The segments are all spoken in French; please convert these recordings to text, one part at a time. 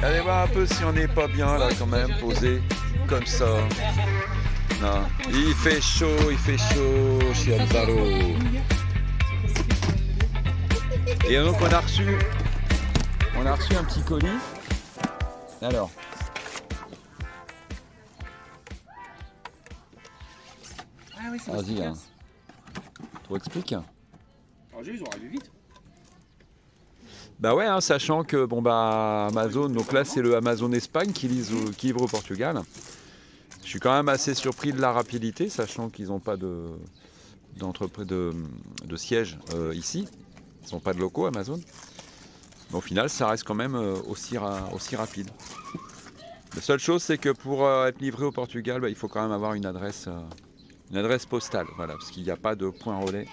Allez voir un peu si on n'est pas bien là quand même, posé comme ça. Non, il fait chaud chez Alvaro. Et donc on a reçu un petit colis. Alors. Ah oui, c'est Vas-y, hein. Tu expliques. Alors ils ont arrivé vite. Bah ouais, hein, sachant que bon bah Amazon, donc là c'est le Amazon Espagne qui livre au Portugal. Je suis quand même assez surpris de la rapidité, sachant qu'ils n'ont pas d'entreprise de siège ici. Ils n'ont pas de locaux Amazon. Mais au final, ça reste quand même aussi rapide. La seule chose, c'est que pour être livré au Portugal, bah, il faut quand même avoir une adresse postale, voilà, parce qu'il n'y a pas de point relais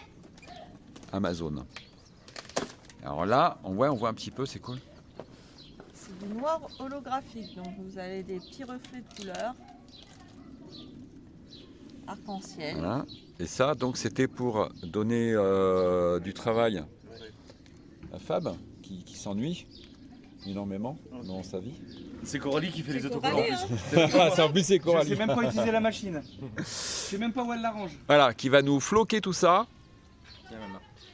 Amazon. Alors là, on voit un petit peu, c'est cool. C'est du noir holographique, donc vous avez des petits reflets de couleurs. Arc-en-ciel. Voilà. Et ça, donc, c'était pour donner du travail à Fab, qui s'ennuie énormément dans sa vie. C'est Coralie qui fait les autocollants Coralie, en plus. C'est en plus, c'est Je Coralie. sais même pas utiliser la machine. Je sais même pas où elle l'arrange. Voilà, qui va nous floquer tout ça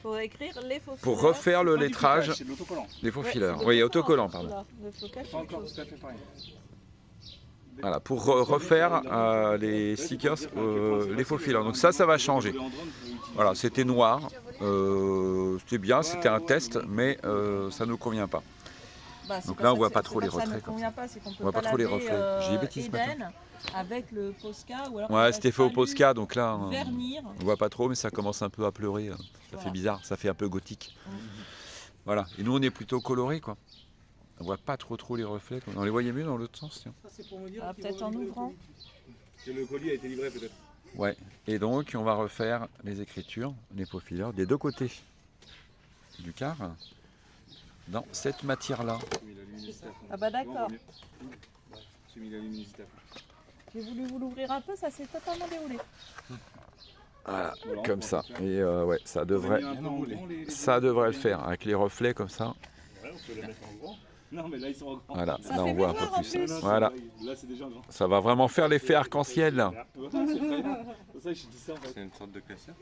Pour écrire les faux pour fileurs. refaire le lettrage C'est de l'autocollant. des faux Ouais, fileurs. c'est de Oui, l'autocollant, autocollant, pardon. celui-là. Le flocage, Pas c'est autre encore chose. tout à fait pareil. Voilà, pour refaire les stickers, les faux fileurs. Donc ça va changer. Voilà, c'était noir. C'était bien, c'était un test, mais ça ne nous convient pas. Bah, c'est Donc pas là, on ça voit que pas c'est- trop c'est les pas ça retraits, ne comme convient pas, c'est qu'on peut On voit pas trop les laver, reflets. J'ai dit bêtise ce matin. Eden avec le Posca ou alors Ouais, il c'était aurait fait au fallu Posca, donc là, vernir. on voit pas trop, mais ça commence un peu à pleurer. Ça Voilà. fait bizarre, ça fait un peu gothique. Mhm. Voilà, et nous, on est plutôt coloré, quoi. On voit pas trop les reflets. On les voyait mieux dans l'autre sens, tiens. Ça c'est pour me dire Ah, qu'ils peut-être vont en livrer le ouvrant. colis. Que le colis a été livré peut-être. Ouais, et donc on va refaire les écritures, les faux fileurs des deux côtés du car dans cette matière-là. J'ai mis la luminosité à fond. Ah bah d'accord. Ouais, j'ai mis la luminosité à fond. J'ai voulu vous l'ouvrir un peu, ça s'est totalement déroulé. Voilà, Voilà, comme on va ça. faire. Et ouais, ça devrait le faire avec les reflets comme ça. Ouais, on peut les mettre en grand. Non, mais là ils sont en grand. Voilà, Ça là fait on voit un bizarre, peu en plus. plus. Voilà, Là c'est déjà grand. ça va vraiment faire l'effet arc-en-ciel là. Ouais, c'est très bien. C'est pour ça que je dis ça en fait. C'est une sorte de classeur.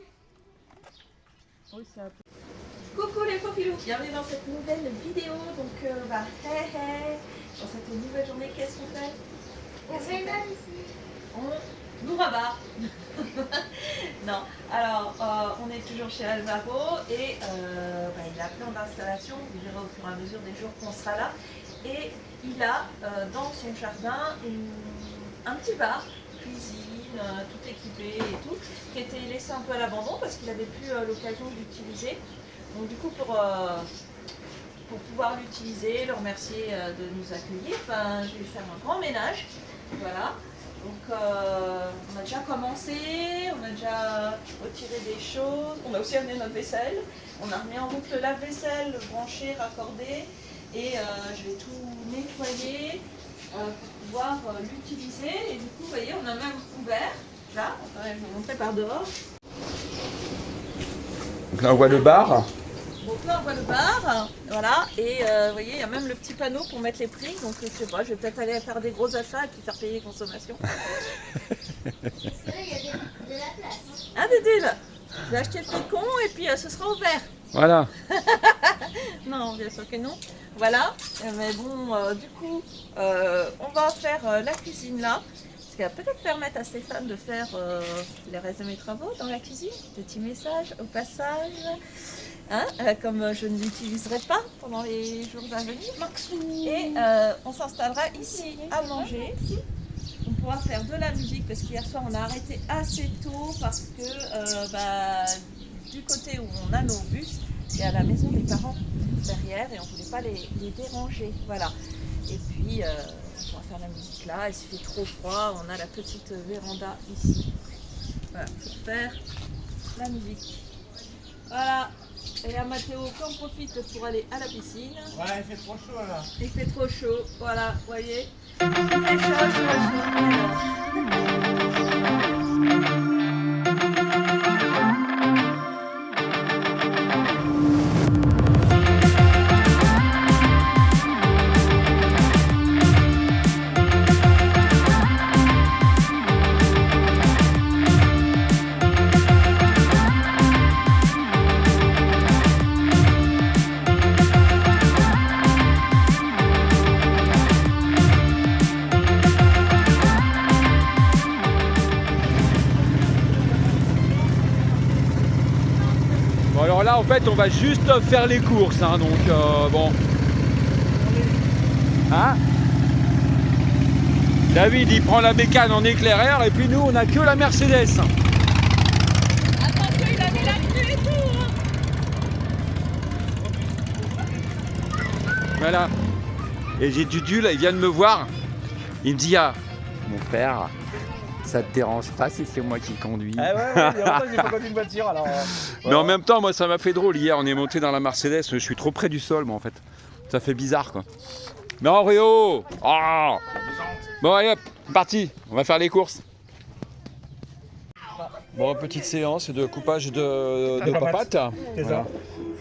Oui, c'est un peu. Coucou les faux filous, bienvenue dans cette nouvelle vidéo. Donc, dans cette nouvelle journée, qu'est-ce qu'on fait? On nous rabat. Non, alors on est toujours chez Alvaro et il a plein d'installations, vous verrez au fur et à mesure des jours qu'on sera là. Et il a dans son jardin un petit bar, cuisine, tout équipé et tout, qui était laissé un peu à l'abandon parce qu'il n'avait plus l'occasion d'utiliser. Donc du coup pour pouvoir l'utiliser, le remercier de nous accueillir, je vais faire un grand ménage. Voilà. Donc on a déjà commencé, on a déjà retiré des choses, on a aussi amené notre vaisselle, on a remis en route le lave-vaisselle, le branché, raccordé et je vais tout nettoyer pour pouvoir l'utiliser. Et du coup vous voyez on a même ouvert, là, je vais vous montrer par dehors. Donc là on voit le bar. Donc là on voit le bar, voilà, et vous voyez il y a même le petit panneau pour mettre les prix, donc je sais pas, je vais peut-être aller faire des gros achats et puis faire payer les consommations. Parce que là, il y a de la place. Ah Dédule, je vais acheter le pécon et puis ce sera ouvert. Voilà. Non, bien sûr que non. Voilà, mais bon, du coup, on va faire la cuisine là. Ce qui va peut-être permettre à Stéphane de faire les restes de mes travaux dans la cuisine. Petit message au passage. Hein, comme je ne l'utiliserai pas pendant les jours à venir. Et on s'installera ici à manger. On pourra faire de la musique parce qu'hier soir on a arrêté assez tôt parce que du côté où on a nos bus, il y a la maison des parents derrière et on ne voulait pas les déranger. Voilà. Et puis on va faire la musique là, et s'il fait trop froid, on a la petite véranda ici. Voilà, pour faire la musique. Voilà. Et là Mathéo qu'on profite pour aller à la piscine. Ouais, il fait trop chaud là. Il fait trop chaud, voilà, vous voyez. Il fait chaud. là, en fait, on va juste faire les courses, hein, donc bon. Hein? David, il prend la bécane en éclaireur, et puis nous, on a que la Mercedes. Attention, il a mis la pluie et tout, hein. Voilà. Et j'ai Dudu, là, il vient de me voir. Il me dit, ah, mon père, ça te dérange pas si c'est moi qui conduis? Ah ouais, il y a longtemps que j'ai pas conduit une voiture alors. Mais en même temps, moi, ça m'a fait drôle. Hier, on est monté dans la Mercedes. Je suis trop près du sol, moi, en fait. Ça fait bizarre, quoi. Non, Réo! Oh, bon, allez hop, parti. On va faire les courses. Bon, petite séance de coupage de papate. C'est ça.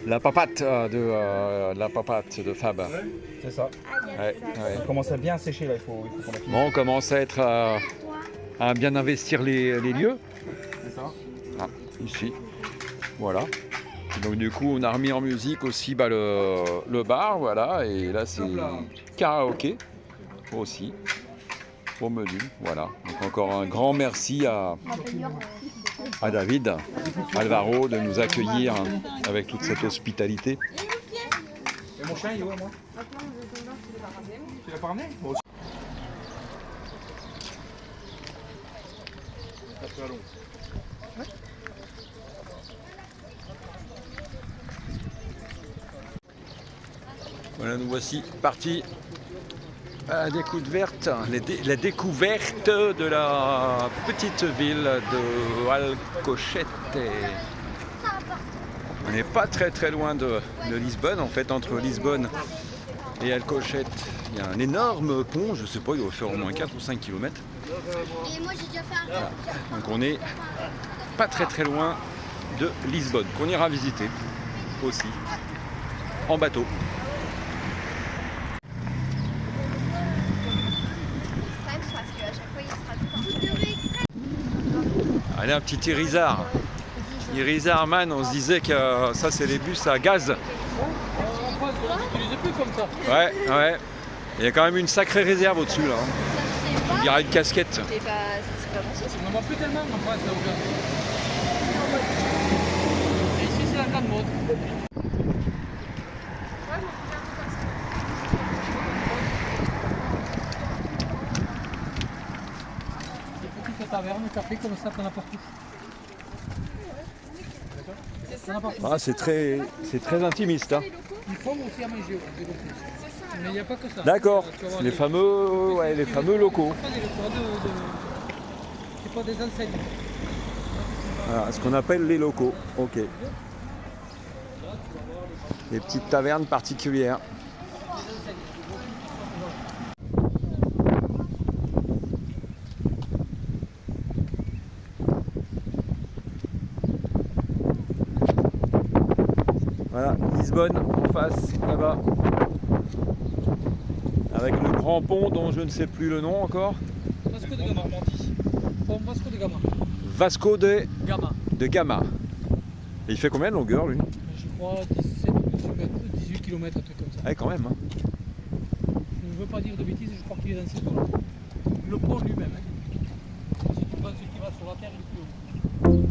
La papate la papate de Fab. C'est ça. Ouais, ouais. Ça commence à bien sécher là, il faut qu'on la finisse. Bon, on commence à être à bien investir les lieux. C'est ça. Ah, ici. Voilà. Donc du coup, on a remis en musique aussi le bar, voilà. Et là, c'est karaoké aussi au menu, voilà. Donc encore un grand merci à David, Alvaro, de nous accueillir avec toute cette hospitalité. Et mon chien, il est où moi? Tu l'as pas ramené? Bon, Voilà, nous voici partis à la découverte, la découverte de la petite ville de Alcochete. On n'est pas très loin de Lisbonne, en fait, entre Lisbonne et Alcochete. Il y a un énorme pont, je sais pas, il doit faire au moins 4 ou 5 km. Et moi j'ai déjà fait un Voilà. Donc on n'est pas très loin de Lisbonne, qu'on ira visiter aussi, en bateau. parce qu'à chaque fois il sera tout en Allez, un petit Irizar. Irizar Man, on se disait que ça c'est les bus à gaz. Ouais, ouais. Il y a quand même une sacrée réserve au-dessus là. Hein. On dirait une casquette. C'est pas bon ça. On n'en voit plus tellement en France, là, aujourd'hui. Et ici, c'est la grande mode. Des petites tavernes, café comme ça, t'en as partout. T'en as partout. Ah, c'est très intimiste. Hein. Ils font aussi à manger, j'ai compris. Mais il n'y a pas que ça. D'accord. Tu vas voir Les fameux locaux. C'est pas des restaurants c'est pas des enseignes. Voilà, ce qu'on appelle les locaux. Ok. Des petites tavernes particulières. Voilà, Lisbonne en face, là-bas. Avec le grand pont dont je ne sais plus le nom encore. Vasco de Gama. Bon, Vasco de Gama. Vasco de Gama. Gama. Et il fait combien de longueur lui? Je crois 17 ou 18 km, un truc comme ça. Ouais, quand même. Hein. Je ne veux pas dire de bêtises, je crois qu'il est dans ces eaux-là. Le pont lui-même. Hein. Si tu penses qu'il va sur la terre, il est plus haut.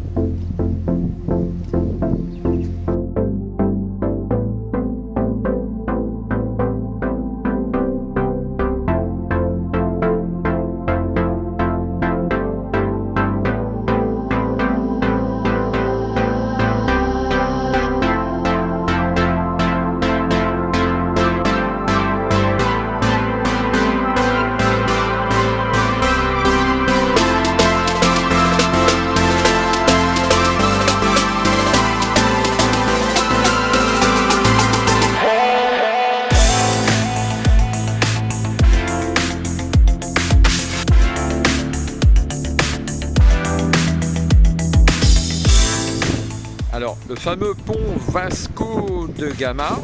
Alors, le fameux pont Vasco de Gama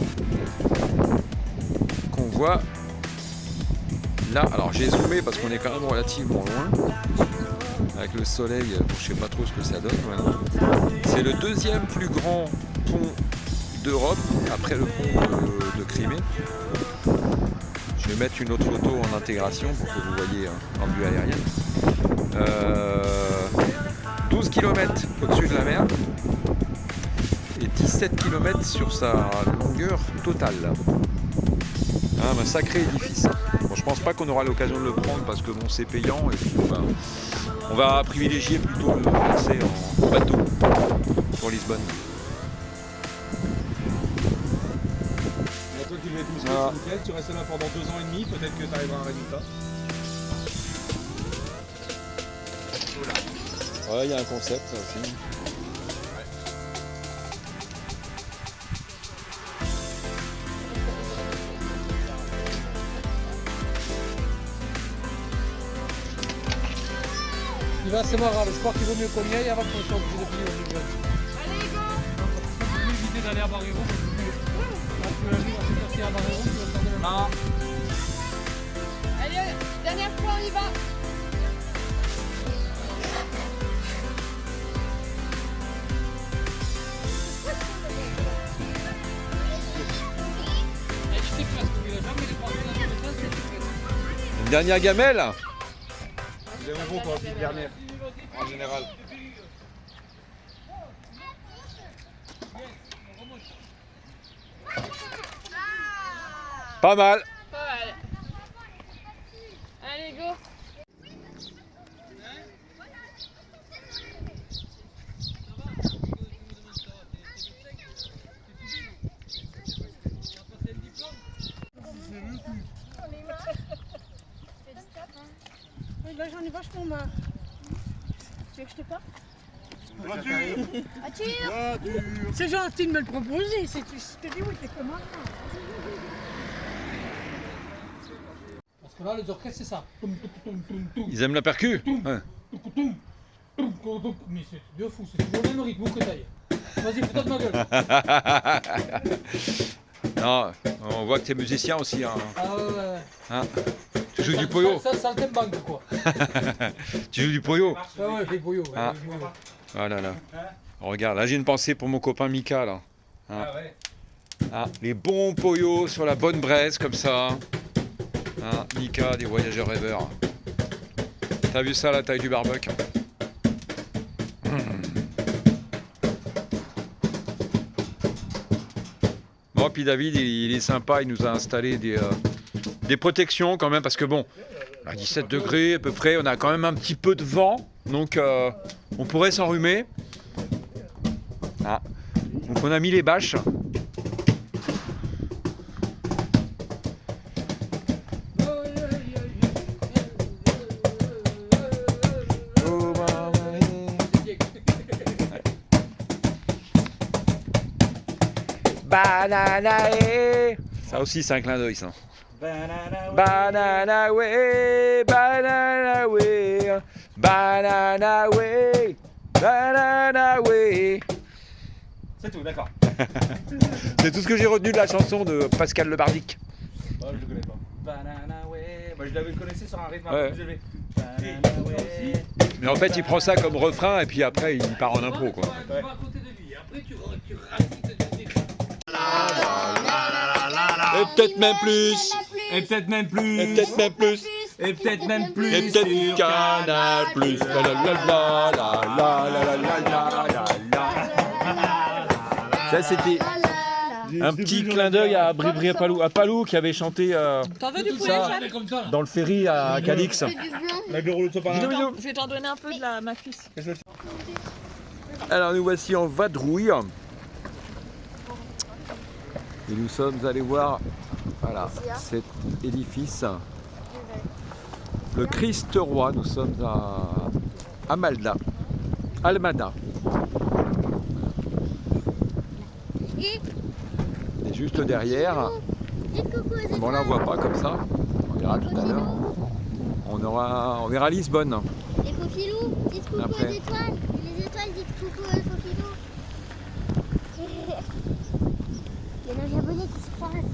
qu'on voit là. Alors, j'ai zoomé parce qu'on est quand même relativement loin. Avec le soleil, je sais pas trop ce que ça donne. Voilà. C'est le deuxième plus grand pont d'Europe après le pont de Crimée. Je vais mettre une autre photo en intégration pour que vous voyez en vue aérienne. 12 km au-dessus de la mer et 17 km sur sa longueur totale. Un sacré édifice. Bon, je pense pas qu'on aura l'occasion de le prendre parce que bon, c'est payant et puis, on va privilégier plutôt l'accès en bateau pour Lisbonne. Et toi qui veux être musclé, Ah. c'est nickel, tu restes là pendant 2 ans et demi, peut-être que tu arriveras à un résultat. Ouais, il y a un concept ça aussi. Il va assez marrant, je crois qu'il vaut mieux qu'on y aille avant qu'on soit obligé de payer au niveau. Allez, go. On peut éviter d'aller à Barreiro. Là, tu vas venir à cette heure-ci à Barreiro, tu vas faire de la Non. Allez, dernière fois, on y va. Et tu sais que parce qu'il a jamais les parties dans le sens, c'est Une dernière gamelle. Vous avez bon pour la petite dernière, en général. Pas mal. Pas mal. Allez, go. Là j'en ai vachement marre. Tu veux que je te parle? C'est gentil de me le proposer, c'est tout. Je te dis oui, t'es comment? Parce que là, les orchestres, c'est ça. Toum, toum, toum, toum, toum, Ils aiment la percu. Ouais. toum, toum, toum, toum, toum. Mais c'est de fou, c'est toujours le même rythme que t'ailles. Vas-y, fous-toi de ma gueule. Non, on voit que tu es musicien aussi. Hein. Ah ouais, ouais. Hein. Tu joues du poyo. Ça, saltimbanque, quoi. Tu joues du poyo. Ouais, ouais, les poyos. Ouais, Ah. les poyos. Oh là là. Regarde, là j'ai une pensée pour mon copain Mika là. Ah ouais. Ah, les bons poyos sur la bonne braise comme ça. Hein, Mika des voyageurs rêveurs. T'as vu ça la taille du barbecue? Bon, puis David il est sympa, il nous a installé des protections quand même parce que bon, à 17 degrés à peu près, on a quand même un petit peu de vent, donc on pourrait s'enrhumer. Ah. Donc on a mis les bâches. Bananae. Ça aussi c'est un clin d'œil ça. Banana way, banana way, banana way, banana way. C'est tout, d'accord. C'est tout ce que j'ai retenu de la chanson de Pascal Le Bardic. Oh, je le connais pas. Banana way. Moi, je l'avais connaissé sur un rythme un Ouais. peu plus élevé. Banana way. Mais en fait il prend ça comme refrain et puis après il part en impro quoi. Tu vas à côté de lui, après tu racontes des Et peut-être même plus. Et peut-être même plus. Et peut-être même plus. Et peut-être même plus. Et peut-être sur Canal plus. La la la la la la la la la la. Ça c'était un petit clin d'œil à Bribri à Palou qui avait chanté T'en veux du poulet, ça Jeanne? comme ça. dans le ferry à Cadix. La bureau de sopalin. Bisous, bisous. Je vais t'en donner un peu de ma cuisse. Alors nous voici en vadrouille. Et nous sommes allés voir voilà, cet édifice. Le Christ Roi, nous sommes à Almada. Et juste derrière, Dites coucou aux étoiles. bon là on voit pas comme ça, on verra tout à l'heure. On verra Lisbonne. Les faufilous, dites coucou Après. aux étoiles. Les étoiles, dites coucou aux faufilous. Il y a nos japonais qui se croisent.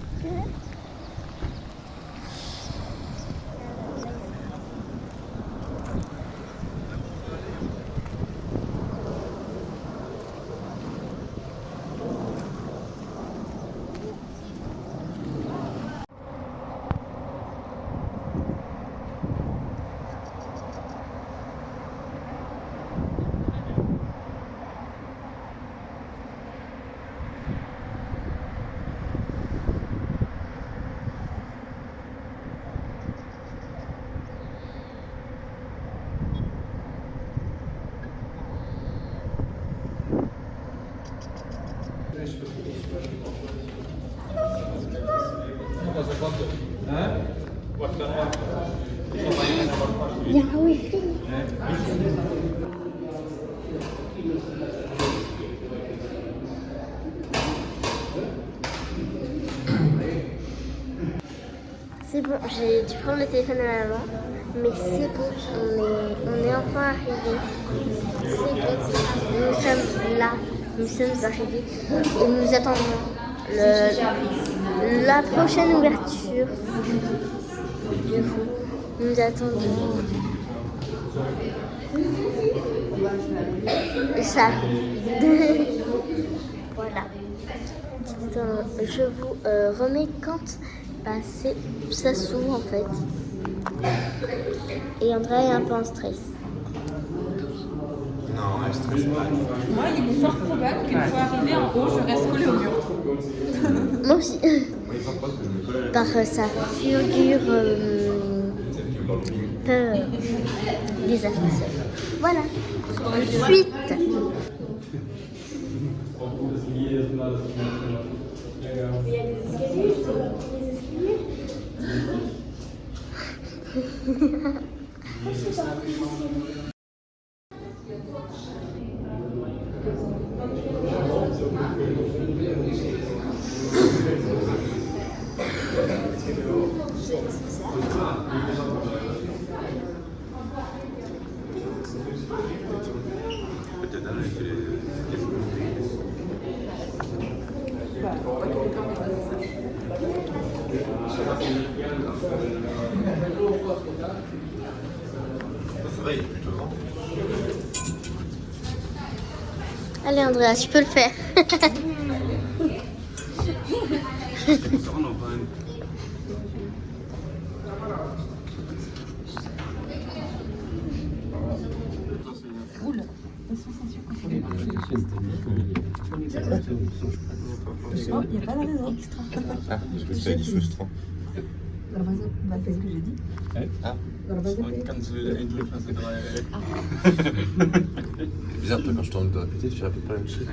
Il y a un wifi. C'est bon, j'ai dû prendre le téléphone à la main, mais c'est bon, on est enfin arrivés. C'est bon, nous sommes là, nous sommes arrivés et nous attendons la prochaine ouverture. Du coup, nous attendons ça. Voilà. Je vous remets quand ça s'ouvre en fait. Et Andrea est un peu en stress. Non, elle stresse pas. Moi, il est fort probable qu'une fois arrivé en haut, je reste collée au mur. Moi aussi. Par sa figure peur des ascenseurs. Voilà. Suite. Allez Andrea, tu peux le faire. Ah, je me suis dit frustrant. C'est ce que j'ai dit. Ah, bizarre, toi, quand je t'en dois répéter, tu répètes pas la même chose.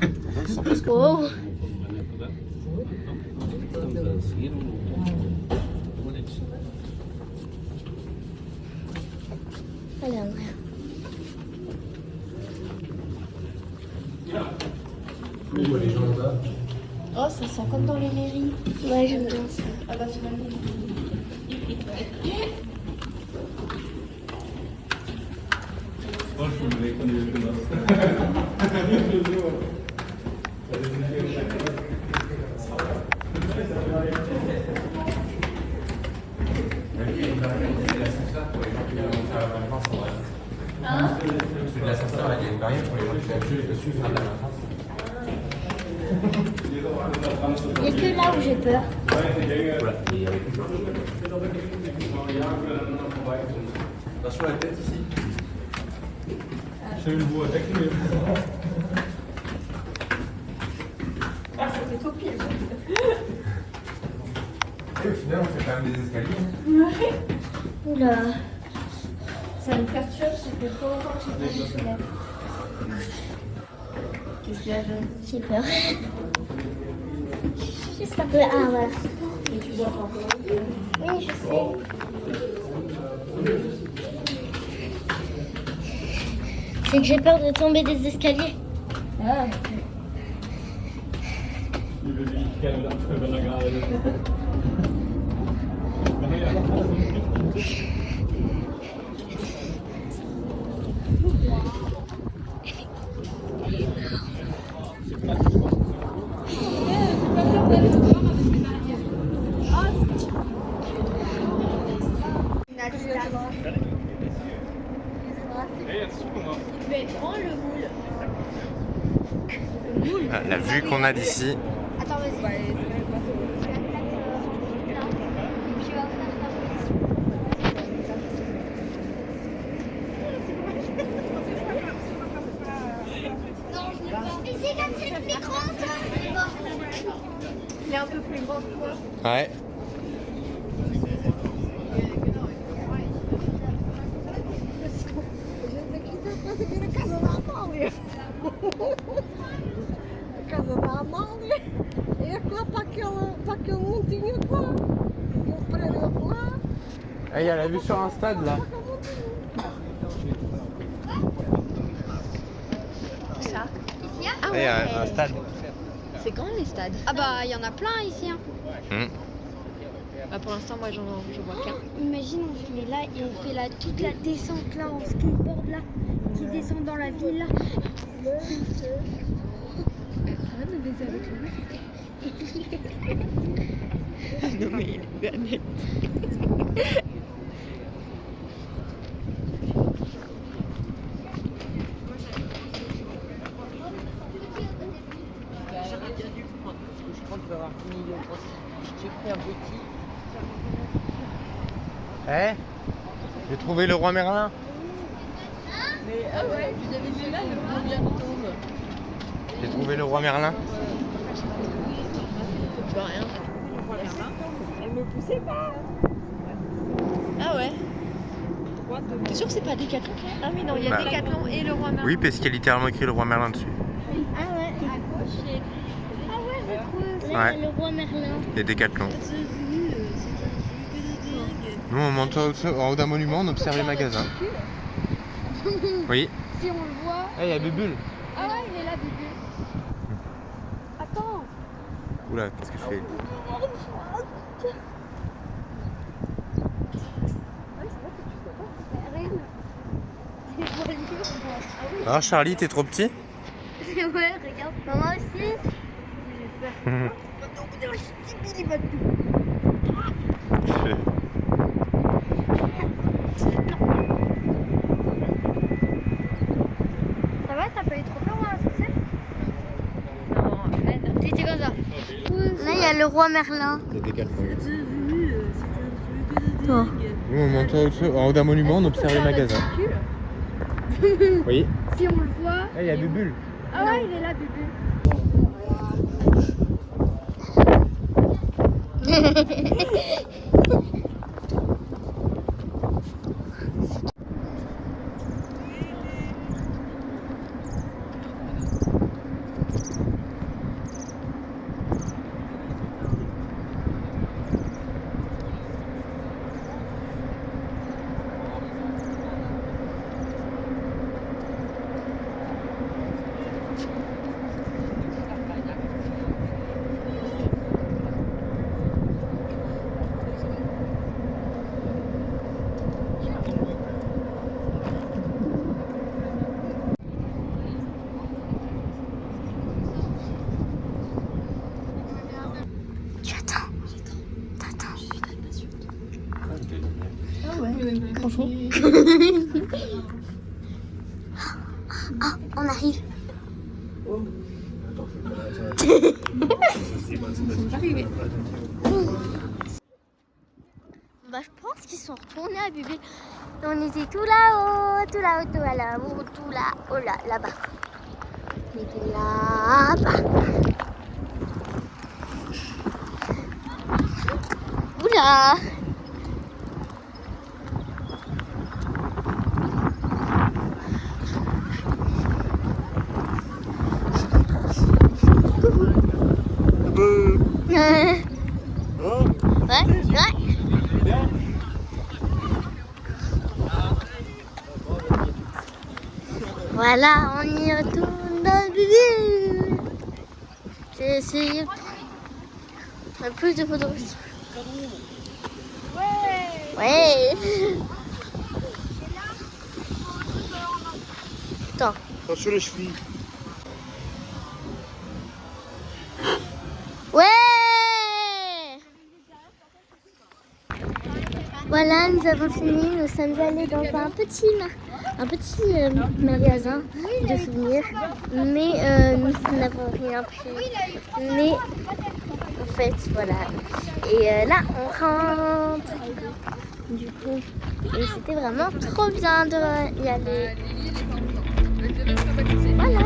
On sent presque. Oh. Allez Andrea. Oh, ça sent comme dans les mairies. Ouais, j'aime bien ça. Ah bah finalement. L'ascenseur, il y a une barrière pour les gens qui appuient dessus, faire de la maintenance. Il n'y a que là où j'ai peur. Voilà, et avec attention à la tête ici. J'ai eu le bout avec lui. C'était trop pire. Et au final, on fait quand même des escaliers. Oula. Ça me perturbe, ça fait trop longtemps que j'ai pas vu ce soleil. Qu'est-ce qu'il y a, Jeanne? J'ai peur. Juste un peu. Ah voilà. Et tu vois pas. Oui, je sais. C'est que j'ai peur de tomber des escaliers. Ah, La vue qu'on a d'ici. Attends, vas-y. Mais c'est comme c'est le micro, ça. il est un peu plus grand que moi. Ouais. Gente, aqui tá quase vira casa normal, continue quoi? On prend le roi. Il y a la vue sur un stade là. Ça. Ici, Ah ouais. Il y a un stade. c'est grand les stades. Ah bah il y en a plein ici. Hein. Bah, pour l'instant, moi, j'en vois qu'un. Imagine, on se met là et on fait toute la descente là, en skateboard là, qui descend dans la ville là. Arrête de baiser avec lui. Non, mais il est bien net. Je crois qu'il va avoir fini le procès. J'ai pris un petit. J'ai trouvé le roi Merlin. Mais vous avez vu là le combien de tomes? J'ai trouvé le roi Merlin. Je vois rien. Elle me poussait pas. Ah ouais. T'es sûr que c'est pas Décathlon? Ah oui, non, il y a Décathlon et le roi Merlin. Oui, parce qu'il y a littéralement écrit le roi Merlin dessus. Ah ouais, à gauche. Ah ouais, je trouve. Là, Ouais. il y a le roi Merlin. Et Décathlon. Nous, on monte en haut d'un monument, on observe les magasins. Oui. Si on le voit. Il y a Bubule. Ah ouais, il est là, Bubu. Attends. Oula, qu'est-ce que je fais? Alors Charlie, t'es trop petit? Ouais, regarde. Maman aussi. Ça va, t'as pas eu trop peur, hein, c'est ça? Non, t'étais comme ça. Là, il y a le roi Merlin. Il y a Décathlon. Toi. Nous, on monte en haut d'un monument, on observe les magasins. Oui. Si on le voit. Il y a Bubule. Ah ouais, il est là, Bubu. Ah, on arrive. Bah, je pense qu'ils sont retournés à Bubu. On était tout là-haut, tout là-haut, tout là-haut, tout là-haut, là-bas. On était là-bas. Oula! Ouais. Voilà, on y retourne dans le bébé. J'ai essayé plus de photos. Ouais. Attends. Attention les chevilles. Ouais. Voilà, nous avons fini. Nous sommes allés dans un petit magasin de souvenirs, mais nous n'avons rien pris. Mais en fait, voilà. Et là, on rentre. Du coup, et c'était vraiment trop bien de y aller. Voilà.